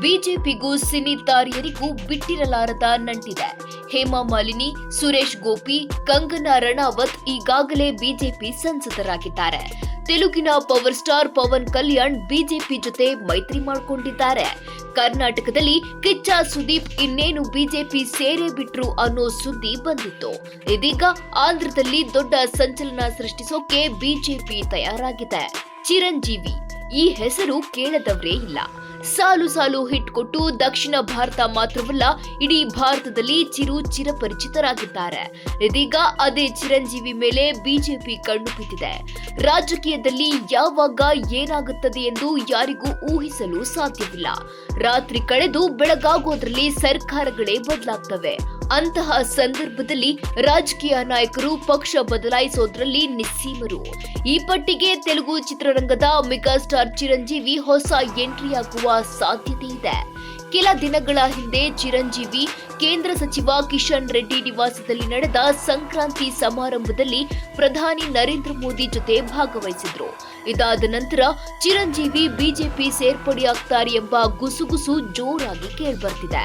ಬಿಜೆಪಿಗೂ cine ತಾರೆಯರಿಗೂ ಬಿಟ್ಟಿರಲಾರದ ನಂಟಿದೆ. ಹೇಮಾ ಮಾಲಿನಿ, ಸುರೇಶ್ ಗೋಪಿ, ಕಂಗನಾ ರಣಾವತ್ ಈಗಾಗಲೇ ಬಿಜೆಪಿ ಸಂಸದರಾಗಿದ್ದಾರೆ. ತೆಲುಗಿನ power star Pawan Kalyan BJP ಜೊತೆ ಮೈತ್ರಿ ಮಾಡಿಕೊಂಡಿದ್ದಾರೆ. ಕರ್ನಾಟಕದಲ್ಲಿ ಕಿಚ್ಚ ಸುದೀಪ್ ಇನ್ನೇನು ಬಿಜೆಪಿ ಸೇರೇ ಬಿಟ್ರು ಅನ್ನೋ ಸುದ್ದಿ ಬಂದಿತ್ತು. ಇದೀಗ ಆಂಧ್ರದಲ್ಲಿ ದೊಡ್ಡ ಸಂಚಲನ ಸೃಷ್ಟಿಸೋಕೆ ಬಿಜೆಪಿ ತಯಾರಾಗಿದೆ. ಚಿರಂಜೀವಿ ಈ ಹೆಸರು ಕೇಳದವರೇ ಇಲ್ಲ. ಸಾಲು ಸಾಲು ಹಿಟ್ ಕೊಟ್ಟು ದಕ್ಷಿಣ ಭಾರತ ಮಾತ್ರವಲ್ಲ, ಇಡೀ ಭಾರತದಲ್ಲಿ ಚಿರಪರಿಚಿತರಾಗಿದ್ದಾರೆ. ಇದೀಗ ಅದೇ ಚಿರಂಜೀವಿ ಮೇಲೆ ಬಿಜೆಪಿ ಕಣ್ಣು ಬಿದ್ದಿದೆ. ರಾಜಕೀಯದಲ್ಲಿ ಯಾವಾಗ ಏನಾಗುತ್ತದೆ ಎಂದು ಯಾರಿಗೂ ಊಹಿಸಲು ಸಾಧ್ಯವಿಲ್ಲ. ರಾತ್ರಿ ಕಳೆದು ಬೆಳಗಾಗೋದ್ರಲ್ಲಿ ಸರ್ಕಾರಗಳೇ ಬದಲಾಗ್ತವೆ. ಅಂತಹ ಸಂದರ್ಭದಲ್ಲಿ ರಾಜಕೀಯ ನಾಯಕರು ಪಕ್ಷ ಬದಲಾಯಿಸೋದ್ರಲ್ಲಿ ನಿಸ್ಸೀಮರು. ಈ ಪಟ್ಟಿಗೆ ತೆಲುಗು ಚಿತ್ರರಂಗದ ಮೆಗಾಸ್ಟಾರ್ ಚಿರಂಜೀವಿ ಹೊಸ ಎಂಟ್ರಿಯಾಗುವ ಸಾಧ್ಯತೆ ಇದೆ. ಕೆಲ ದಿನಗಳ ಹಿಂದೆ ಚಿರಂಜೀವಿ ಕೇಂದ್ರ ಸಚಿವ ಕಿಶನ್ ರೆಡ್ಡಿ ನಿವಾಸದಲ್ಲಿ ನಡೆದ ಸಂಕ್ರಾಂತಿ ಸಮಾರಂಭದಲ್ಲಿ ಪ್ರಧಾನಿ ನರೇಂದ್ರ ಮೋದಿ ಜೊತೆ ಭಾಗವಹಿಸಿದ್ರು. ಇದಾದ ನಂತರ ಚಿರಂಜೀವಿ ಬಿಜೆಪಿ ಸೇರ್ಪಡೆಯಾಗ್ತಾರೆ ಎಂಬ ಗುಸುಗುಸು ಜೋರಾಗಿ ಕೇಳ್ಬರ್ತಿದೆ.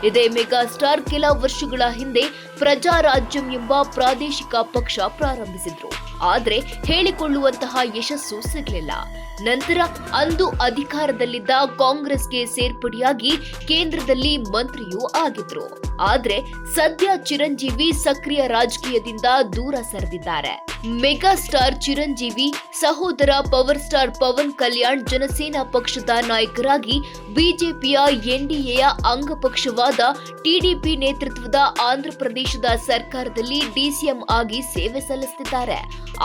ಇದೇ ಮೆಗಾಸ್ಟಾರ್ ಕೆಲ ವರ್ಷಗಳ ಹಿಂದೆ ಪ್ರಜಾರಾಜ್ಯಂ ಎಂಬ ಪ್ರಾದೇಶಿಕ ಪಕ್ಷ ಪ್ರಾರಂಭಿಸಿದ್ರು. ಆದ್ರೆ ಹೇಳಿಕೊಳ್ಳುವಂತಹ ಯಶಸ್ಸು ಸಿಗಲಿಲ್ಲ. ನಂತರ ಅಂದು ಅಧಿಕಾರದಲ್ಲಿದ್ದ ಕಾಂಗ್ರೆಸ್ಗೆ ಸೇರ್ಪಡೆಯಾಗಿ ಕೇಂದ್ರದಲ್ಲಿ ಮಂತ್ರಿಯೂ ಆಗಿದ್ರು. ಆದ್ರೆ ಸದ್ಯ ಚಿರಂಜೀವಿ ಸಕ್ರಿಯ ರಾಜಕೀಯದಿಂದ ದೂರ ಸರಿದಿದ್ದಾರೆ. ಮೆಗಾಸ್ಟಾರ್ ಚಿರಂಜೀವಿ ಸಹೋದರ ಪವರ್ ಸ್ಟಾರ್ ಪವನ್ ಕಲ್ಯಾಣ್ ಜನಸೇನಾ ಪಕ್ಷದ ನಾಯಕರಾಗಿ ಬಿಜೆಪಿಯ ಎನ್ಡಿಎಯ ಅಂಗಪಕ್ಷವಾದ ಟಿಡಿಪಿ ನೇತೃತ್ವದ ಆಂಧ್ರಪ್ರದೇಶದ ಸರ್ಕಾರದಲ್ಲಿ ಡಿಸಿಎಂ ಆಗಿ ಸೇವೆ ಸಲ್ಲಿಸುತ್ತಿದ್ದಾರೆ.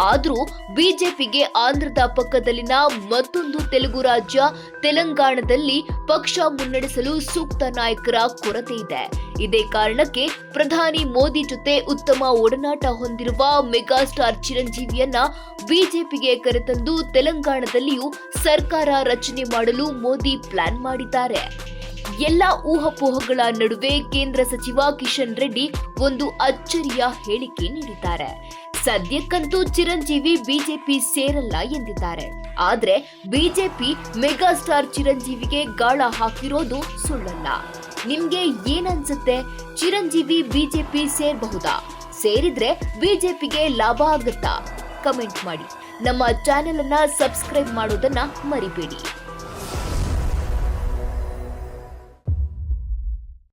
ಆದರೂ ಬಿಜೆಪಿಗೆ ಆಂಧ್ರದ ಪಕ್ಕದಲ್ಲಿನ ಮತ್ತೊಂದು ತೆಲುಗು ರಾಜ್ಯ ತೆಲಂಗಾಣದಲ್ಲಿ ಪಕ್ಷ ಮುನ್ನಡೆಸಲು ಸೂಕ್ತ ನಾಯಕರ ಕೊರತೆ ಇದೆ. ಇದೇ ಕಾರಣಕ್ಕೆ ಪ್ರಧಾನಿ ಮೋದಿ ಜೊತೆ ಉತ್ತಮ ಒಡನಾಟ ಹೊಂದಿರುವ ಮೆಗಾಸ್ಟಾರ್ ಚಿರಂಜೀವಿಯನ್ನ ಬಿಜೆಪಿಗೆ ಕರೆತಂದು ತೆಲಂಗಾಣದಲ್ಲಿಯೂ ಸರ್ಕಾರ ರಚನೆ ಮಾಡಲು ಮೋದಿ ಪ್ಲಾನ್ ಮಾಡಿದ್ದಾರೆ. ಎಲ್ಲ ಊಹಾಪೋಹಗಳ ನಡುವೆ ಕೇಂದ್ರ ಸಚಿವ ಕಿಶನ್ ರೆಡ್ಡಿ ಒಂದು ಅಚ್ಚರಿಯ ಹೇಳಿಕೆ ನೀಡಿದ್ದಾರೆ. ಸದ್ಯಕ್ಕಂತೂ ಚಿರಂಜೀವಿ ಬಿಜೆಪಿ ಸೇರಲ್ಲ ಎಂದಿದ್ದಾರೆ. ಆದ್ರೆ ಬಿಜೆಪಿ ಮೆಗಾಸ್ಟಾರ್ ಚಿರಂಜೀವಿಗೆ ಗಾಳ ಹಾಕಿರೋದು ಸುಳ್ಳಲ್ಲ. ನಿಮ್ಗೆ ಏನನ್ಸುತ್ತೆ? ಚಿರಂಜೀವಿ ಬಿಜೆಪಿ ಸೇರಬಹುದಾ? ಸೇರಿದ್ರೆ ಬಿಜೆಪಿಗೆ ಲಾಭ ಆಗುತ್ತಾ? ಕಮೆಂಟ್ ಮಾಡಿ. ನಮ್ಮ ಚಾನೆಲ್ ಅನ್ನ ಸಬ್ಸ್ಕ್ರೈಬ್ ಮಾಡೋದನ್ನ ಮರಿಬೇಡಿ.